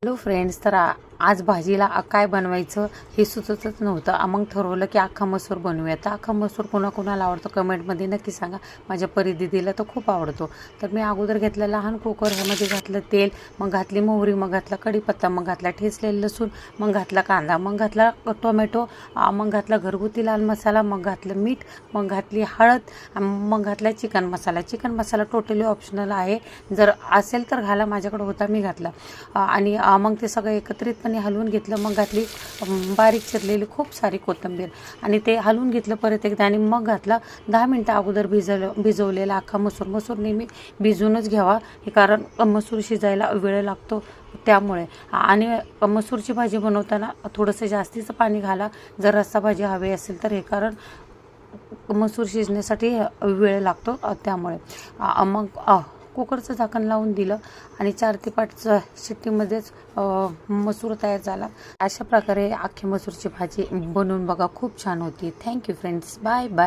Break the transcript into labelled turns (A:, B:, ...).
A: Hello friends, तर आज भाजीला काय बनवायचं हे सुचतच नव्हतं. मग ठरवलं की अख्खा मसूर बनवूया. तर अख्खा मसूर कोणाकोणाला आवडतो कमेंटमध्ये नक्की सांगा. माझ्या परिदीदीला तर खूप आवडतो. तर मी अगोदर घेतलं लहान कुकर, ह्यामध्ये घातलं तेल, मग घातली मोहरी, मग घातला कढीपत्ता, मग घातला ठेचलेलं लसूण, मग घातला कांदा, मग घातला टोमॅटो, मग घातला घरगुती लाल मसाला, मग घातलं मीठ, मग घातली हळद, मग घातला चिकन मसाला. चिकन मसाला टोटली ऑप्शनल आहे, जर असेल तर घाला, माझ्याकडे होता मी घातला. आणि मग ते सगळं एकत्रितपणे हलवून घेतलं. मग घातली बारीक चिरलेली खूप सारी कोथिंबीर आणि ते हलवून घेतलं परत एकदा. आणि मग घातला 10 मिनटं अगोदर भिजवलेला अख्खा मसूर. मसूर नेहमी भिजूनच घ्यावा, हे कारण मसूर शिजायला वेळ लागतो त्यामुळे. आणि मसूरची भाजी बनवताना थोडंसं जास्तीचं पाणी घाला जर रस्सा भाजी हवी असेल तर, हे कारण मसूर शिजण्यासाठी वेळ लागतो त्यामुळे. मग कुकरचं झाकण लावून दिलं आणि 4 ते 5 शिट्टीमध्येच मसूर तयार झाला. अशा प्रकारे अख्खी मसूरची भाजी बनवून बघा, खूप छान होती. Thank you friends, bye bye.